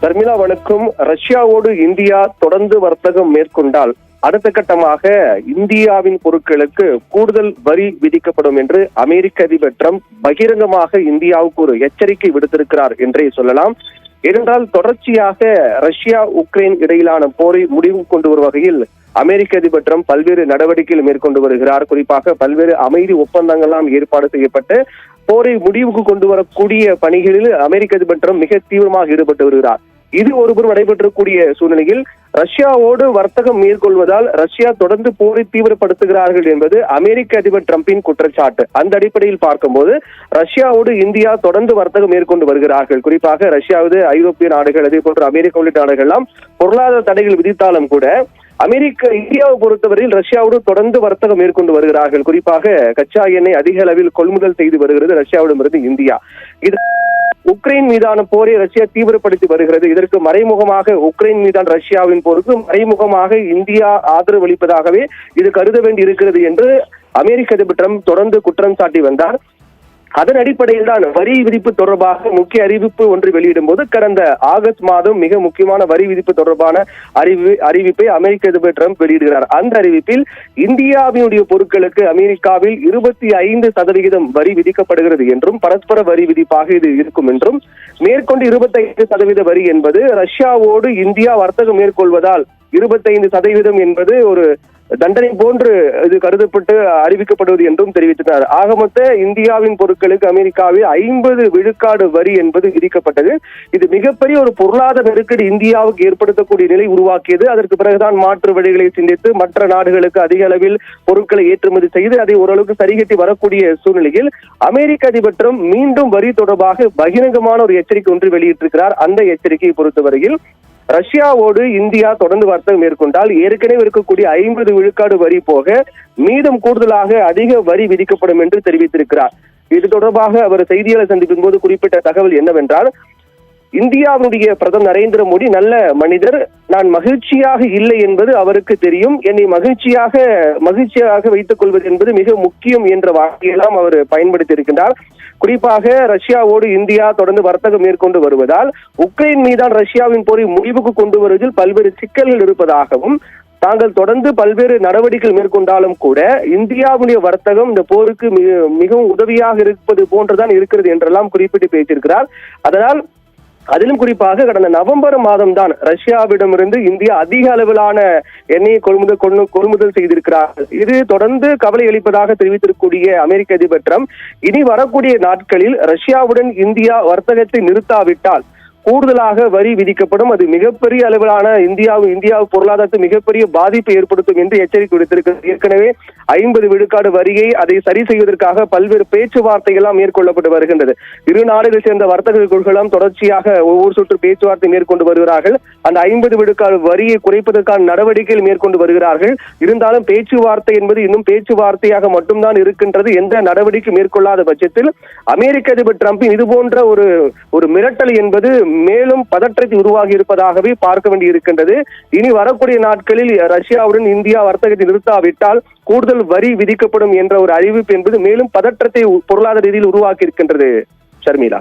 தர்மிளா வணக்கம். ரஷ்யாவோடு இந்தியா தொடர்ந்து வர்த்தகம் மேற்கொண்டால் அடுத்த கட்டமாக இந்தியாவின் பொருட்களுக்கு கூடுதல் வரி விதிக்கப்படும் என்று அமெரிக்க அதிபர் டிரம்ப் பகிரங்கமாக இந்தியாவுக்கு ஒரு எச்சரிக்கை விடுத்திருக்கிறார் என்றே சொல்லலாம். ஏனென்றால் தொடர்ச்சியாக ரஷ்யா உக்ரைன் இடையிலான போரை முடிவு கொண்டு வரும் வகையில் அமெரிக்க அதிபர் டிரம்ப் பல்வேறு நடவடிக்கைகள் மேற்கொண்டு வருகிறார். குறிப்பாக பல்வேறு அமைதி ஒப்பந்தங்கள்லாம் ஏற்பாடு செய்யப்பட்டு போரை முடிவுக்கு கொண்டு வரக்கூடிய பணிகளில் அமெரிக்க அதிபர் டிரம்ப் மிக தீவிரமாக ஈடுபட்டு வருகிறார். இது ஒருபுறம் நடைபெற்றக்கூடிய சூழ்நிலையில் ரஷ்யாவோடு வர்த்தகம் மேற்கொள்வதால் ரஷ்யா தொடர்ந்து போரை தீவிரப்படுத்துகிறார்கள் என்பது அமெரிக்க அதிபர் டிரம்பின் குற்றச்சாட்டு. அந்த அடிப்படையில் பார்க்கும்போது ரஷ்யாவோடு இந்தியா தொடர்ந்து வர்த்தகம் மேற்கொண்டு வருகிறார்கள். குறிப்பாக ரஷ்யாவது ஐரோப்பிய நாடுகள், அதே போன்று அமெரிக்கா உள்ளிட்ட நாடுகள் எல்லாம் பொருளாதார தடைகள் விதித்தாலும் கூட இந்தியாவை பொறுத்தவரையில் ரஷ்யாவோடு தொடர்ந்து வர்த்தகம் மேற்கொண்டு வருகிறார்கள். குறிப்பாக கச்சா எண்ணெய் அதிக அளவில் கொள்முதல் செய்து வருகிறது ரஷ்யாவிடமிருந்து இந்தியா. இது உக்ரைன் மீதான போரை ரஷ்யா தீவிரப்படுத்தி வருகிறது. இதற்கு மறைமுகமாக உக்ரைன் மீதான ரஷ்யாவின் போருக்கு மறைமுகமாக இந்தியா ஆதரவு அளிப்பதாகவே இது கருத வேண்டி இருக்கிறது என்று அமெரிக்க அதிபர் டிரம்ப் தொடர்ந்து குற்றம் சாட்டி வந்தார். அதன் அடிப்படையில் தான் வரி விதிப்பு தொடர்பாக முக்கிய அறிவிப்பு ஒன்று வெளியிடும் போது கடந்த ஆகஸ்ட் மாதம் மிக முக்கியமான வரி விதிப்பு தொடர்பான அறிவிப்பை அமெரிக்க அதிபர் டிரம்ப் வெளியிடுகிறார். அந்த அறிவிப்பில் இந்தியாவினுடைய பொருட்களுக்கு அமெரிக்காவில் 25% வரி விதிக்கப்படுகிறது என்றும் பரஸ்பர வரி விதிப்பாக இது இருக்கும் என்றும் மேற்கொண்டு 25% வரி என்பது ரஷ்யாவோடு இந்தியா வர்த்தகம் மேற்கொள்வதால் 25% என்பது ஒரு தண்டனை போன்று இது கருதப்பட்டு அறிவிக்கப்படுவது என்றும் தெரிவித்தனர். ஆக மொத்த இந்தியாவின் பொருட்களுக்கு அமெரிக்காவில் 50 விழுக்காடு வரி என்பது விதிக்கப்பட்டது. இது மிகப்பெரிய ஒரு பொருளாதார நெருக்கடி இந்தியாவுக்கு ஏற்படுத்தக்கூடிய நிலை உருவாக்கியது. அதற்கு பிறகுதான் மாற்று வழிகளை சிந்தித்து மற்ற நாடுகளுக்கு அதிக அளவில் பொருட்களை ஏற்றுமதி செய்து அதை ஓரளவுக்கு சரிகட்டி வரக்கூடிய சூழ்நிலையில் அமெரிக்க அதிபர் டிரம்ப் மீண்டும் வரி தொடர்பாக பகிரங்கமான ஒரு எச்சரிக்கை ஒன்று வெளியிட்டிருக்கிறார். அந்த எச்சரிக்கையை பொறுத்தவரையில் ரஷ்யாவோடு இந்தியா தொடர்ந்து வர்த்தகம் மேற்கொண்டால் ஏற்கனவே இருக்கக்கூடிய 50 விழுக்காடு வரி போக மீதம் கூடுதலாக அதிக வரி விதிக்கப்படும் என்று தெரிவித்திருக்கிறார். இது தொடர்பாக அவர் செய்தியாளர் சந்திப்பின் போது குறிப்பிட்ட தகவல் என்னவென்றால், இந்தியாவுடைய பிரதமர் நரேந்திர மோடி நல்ல மனிதர், நான் மகிழ்ச்சியாக இல்லை என்பது அவருக்கு தெரியும், என்னை மகிழ்ச்சியாக வைத்துக் கொள்வது என்பது மிக முக்கியம் என்ற வார்த்தையெல்லாம் அவர் பயன்படுத்தி இருக்கின்றார். குறிப்பாக ரஷ்யாவோடு இந்தியா தொடர்ந்து வர்த்தகம் மேற்கொண்டு வருவதால் உக்ரைன் மீதான ரஷ்யாவின் போரை முடிவுக்கு கொண்டு வருவதில் பல்வேறு சிக்கல்கள் இருப்பதாகவும் தாங்கள் தொடர்ந்து பல்வேறு நடவடிக்கைகள் மேற்கொண்டாலும் கூட இந்தியாவுடைய வர்த்தகம் இந்த போருக்கு மிகவும் உதவியாக இருப்பது போன்றுதான் இருக்கிறது என்றெல்லாம் குறிப்பிட்டு பேசியிருக்கிறார். அதனால் அதிலும் குறிப்பாக கடந்த நவம்பர் மாதம் தான் ரஷ்யாவிடமிருந்து இந்தியா அதிக அளவிலான எண்ணெயை கொள்முதல் செய்திருக்கிறார்கள். இது தொடர்ந்து கவலை அளிப்பதாக தெரிவித்திருக்கக்கூடிய அமெரிக்க அதிபர் டிரம்ப் இனி வரக்கூடிய நாட்களில் ரஷ்யாவுடன் இந்தியா வர்த்தகத்தை நிறுத்தாவிட்டால் கூடுதலாக வரி விதிக்கப்படும், அது மிகப்பெரிய அளவிலான இந்தியா பொருளாதாரத்தை மிகப்பெரிய பாதிப்பை ஏற்படுத்தும் என்று எச்சரிக்கை விடுத்திருக்கிறது. ஏற்கனவே 50 விழுக்காடு வரியை அதை சரி செய்வதற்காக பல்வேறு பேச்சுவார்த்தைகள்லாம் மேற்கொள்ளப்பட்டு வருகின்றது. இரு நாடுகளை சேர்ந்த வர்த்தக குழுக்களும் தொடர்ச்சியாக ஒவ்வொரு சுற்று பேச்சுவார்த்தை மேற்கொண்டு வருகிறார்கள். அந்த 50 விழுக்காடு வரியை குறைப்பதற்கான நடவடிக்கைகள் மேற்கொண்டு வருகிறார்கள். இருந்தாலும் பேச்சுவார்த்தை என்பது இன்னும் பேச்சுவார்த்தையாக மட்டும்தான் இருக்கின்றது. எந்த நடவடிக்கை மேற்கொள்ளாத பட்சத்தில் அமெரிக்க அதிபர் டிரம்பின் இது போன்ற ஒரு மிரட்டல் என்பது மேலும் பதற்றத்தை உருவாகி இருப்பதாகவே பார்க்க வேண்டி இருக்கின்றது. இனி வரக்கூடிய நாட்களில் ரஷ்யாவுடன் இந்தியா வர்த்தகத்தை நிறுத்தாவிட்டால் கூடுதல் வரி விதிக்கப்படும் என்ற ஒரு அறிவிப்பு என்பது மேலும் பதற்றத்தை பொருளாதார ரீதியில் உருவாக்கி இருக்கின்றது. ஷர்மிளா.